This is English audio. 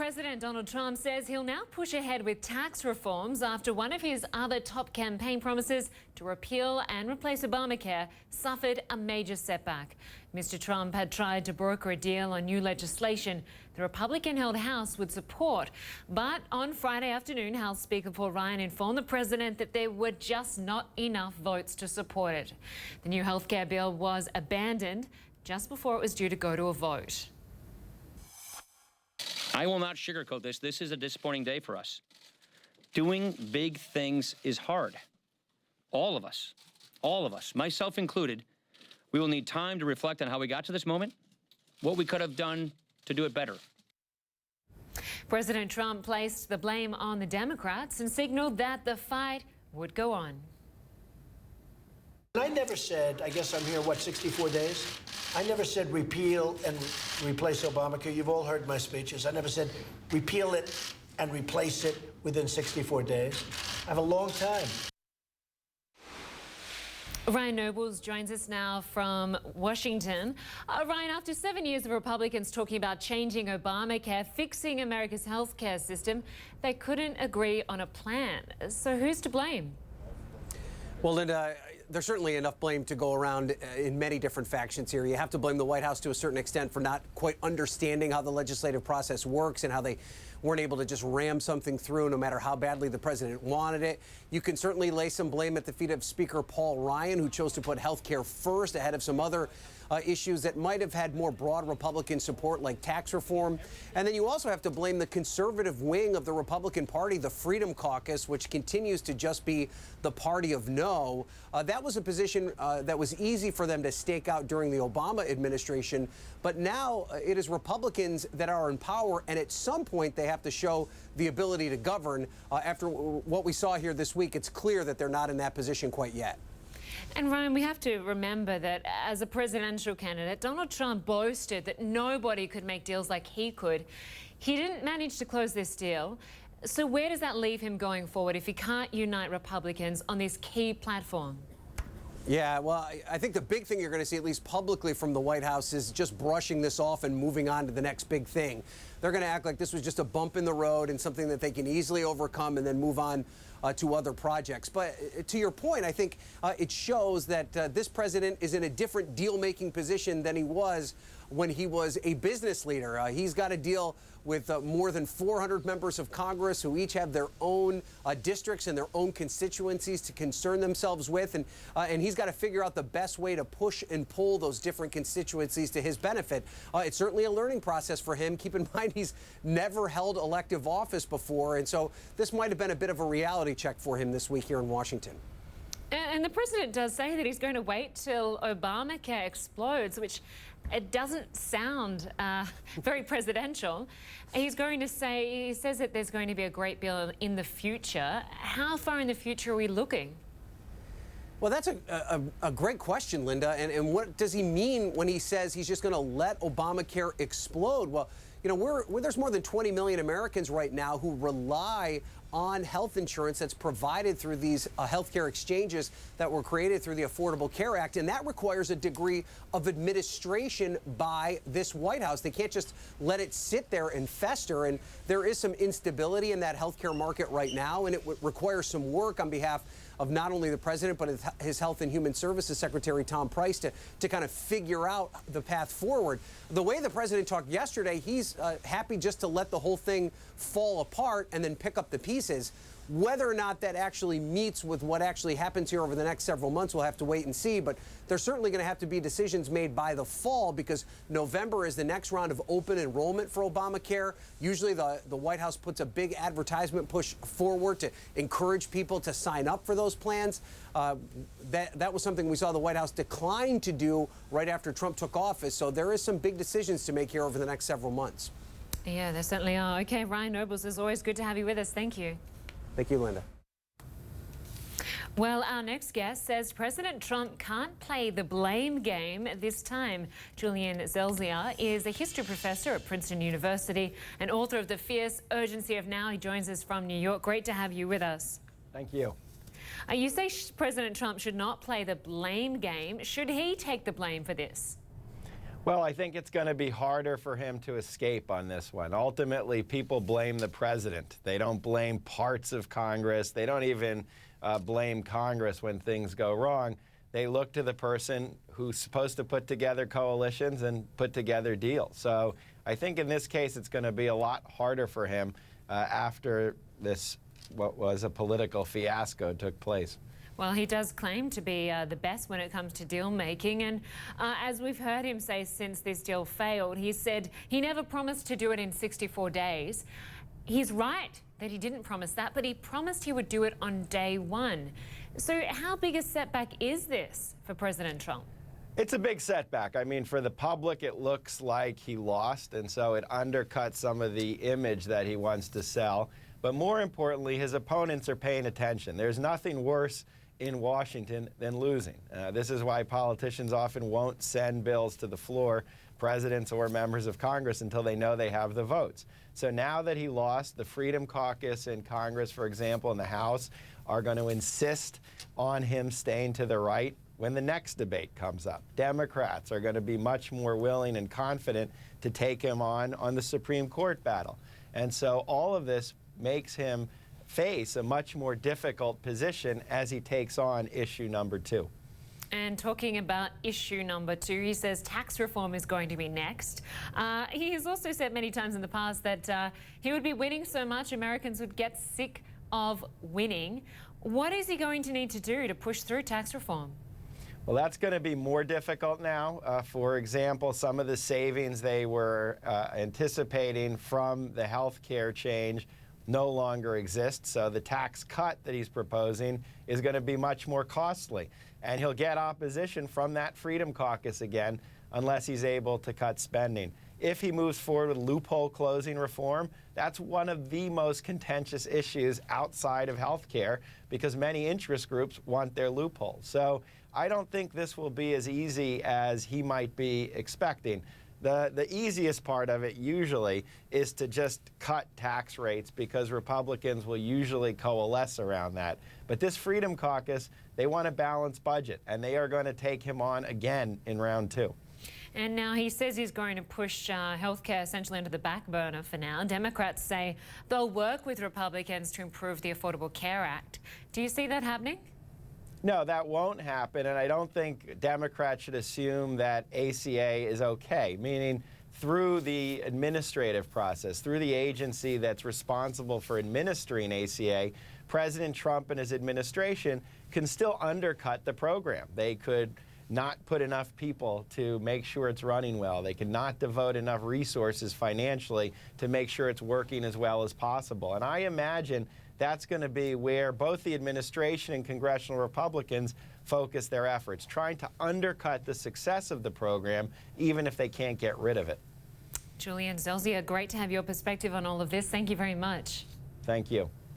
President Donald Trump says he'll now push ahead with tax reforms after one of his other top campaign promises to repeal and replace Obamacare suffered a major setback. Mr. Trump had tried to broker a deal on new legislation the Republican-held House would support. But on Friday afternoon, House Speaker Paul Ryan informed the president that there were just not enough votes to support it. The new healthcare bill was abandoned just before it was due to go to a vote. I will not sugarcoat this. This is a disappointing day for us. Doing big things is hard. All of us, myself included, we will need time to reflect on how we got to this moment, what we could have done to do it better. President Trump placed the blame on the Democrats and signaled that the fight would go on. I never said, I guess I'm here, 64 days? I never said repeal and replace Obamacare. You've all heard my speeches. I never said repeal it and replace it within 64 days. I have a long time. Ryan Nobles joins us now from Washington. Ryan, after 7 years of Republicans talking about changing Obamacare, fixing America's healthcare system, they couldn't agree on a plan. So who's to blame? Well, Linda, there's certainly enough blame to go around in many different factions here. You have to blame the White House to a certain extent for not quite understanding how the legislative process works and how they weren't able to just ram something through no matter how badly the president wanted it. You can certainly lay some blame at the feet of Speaker Paul Ryan, who chose to put health care first ahead of some other issues that might have had more broad Republican support, like tax reform. And then you also have to blame the conservative wing of the Republican Party, the Freedom Caucus, which continues to just be the party of no. That was a position that was easy for them to stake out during the Obama administration. But now it is Republicans that are in power, and at some point they have to show the ability to govern. After what we saw here this week, it's clear that they're not in that position quite yet. And Ryan, we have to remember that as a presidential candidate, Donald Trump boasted that nobody could make deals like he could. He didn't manage to close this deal. So where does that leave him going forward if he can't unite Republicans on this key platform? Yeah, well, I think the big thing you're going to see, at least publicly from the White House, is just brushing this off and moving on to the next big thing. They're going to act like this was just a bump in the road and something that they can easily overcome and then move on to other projects. But to your point, I think it shows that this president is in a different deal-making position than he was when he was a business leader. He's got to deal with more than 400 members of Congress who each have their own districts and their own constituencies to concern themselves with. And he's got to figure out the best way to push and pull those different constituencies to his benefit. It's certainly a learning process for him. Keep in mind, he's never held elective office before. And so this might have been a bit of a reality check for him this week here in Washington. And the president does say that he's going to wait till Obamacare explodes, which it doesn't sound very presidential. He says that there's going to be a great bill in the future. How far in the future are we looking? Well, that's a great question, Linda. And what does he mean when he says he's just going to let Obamacare explode? Well, you know, there's more than 20 million Americans right now who rely on health insurance that's provided through these healthcare exchanges that were created through the Affordable Care Act. And that requires a degree of administration by this White House. They can't just let it sit there and fester. And there is some instability in that healthcare market right now, and it requires some work on behalf of not only the president, but his Health and Human Services Secretary, Tom Price, to kind of figure out the path forward. The way the president talked yesterday, he's happy just to let the whole thing fall apart and then pick up the pieces. Whether or not that actually meets with what actually happens here over the next several months, we'll have to wait and see. But there's certainly going to have to be decisions made by the fall, because November is the next round of open enrollment for Obamacare. Usually the White House puts a big advertisement push forward to encourage people to sign up for those plans. That was something we saw the White House decline to do right after Trump took office. So there is some big decisions to make here over the next several months. Yeah, there certainly are. Okay, Ryan Nobles, it's always good to have you with us. Thank you. Thank you, Linda. Well, our next guest says President Trump can't play the blame game this time. Julian Zelzier is a history professor at Princeton University and author of The Fierce Urgency of Now. He joins us from New York. Great to have you with us. Thank you. You say President Trump should not play the blame game. Should he take the blame for this? Well, I think it's going to be harder for him to escape on this one. Ultimately, people blame the president. They don't blame parts of Congress. They don't even blame Congress when things go wrong. They look to the person who's supposed to put together coalitions and put together deals. So I think in this case, it's going to be a lot harder for him after this, what was a political fiasco, took place. Well, he does claim to be the best when it comes to deal making. And as we've heard him say since this deal failed, he said he never promised to do it in 64 days. He's right that he didn't promise that, but he promised he would do it on day one. So how big a setback is this for President Trump? It's a big setback. I mean, for the public, it looks like he lost, and so it undercuts some of the image that he wants to sell. But more importantly, his opponents are paying attention. There's nothing worse in Washington than losing. This is why politicians often won't send bills to the floor, presidents or members of Congress, until they know they have the votes. So now that he lost, the Freedom Caucus in Congress, for example, in the House, are going to insist on him staying to the right when the next debate comes up. Democrats are going to be much more willing and confident to take him on the Supreme Court battle. And so all of this makes him face a much more difficult position as he takes on issue number 2. And talking about issue number 2, he says tax reform is going to be next. He has also said many times in the past that he would be winning so much Americans would get sick of winning. What is he going to need to do to push through tax reform? Well, that's going to be more difficult now. For example, some of the savings they were anticipating from the health care change no longer exist. So the tax cut that he's proposing is going to be much more costly. And he'll get opposition from that Freedom Caucus again unless he's able to cut spending. If he moves forward with loophole closing reform, that's one of the most contentious issues outside of health care because many interest groups want their loopholes. So I don't think this will be as easy as he might be expecting. The easiest part of it usually is to just cut tax rates because Republicans will usually coalesce around that. But this Freedom Caucus, they want a balanced budget, and they are going to take him on again in round 2. And now he says he's going to push healthcare essentially into the back burner for now. Democrats say they'll work with Republicans to improve the Affordable Care Act. Do you see that happening? No, that won't happen, and I don't think Democrats should assume that ACA is okay, meaning through the administrative process, through the agency that's responsible for administering ACA, President Trump and his administration can still undercut the program. They could not put enough people to make sure it's running well. They could not devote enough resources financially to make sure it's working as well as possible. And I imagine that's going to be where both the administration and congressional Republicans focus their efforts, trying to undercut the success of the program, even if they can't get rid of it. Julian Zelzier, great to have your perspective on all of this. Thank you very much. Thank you.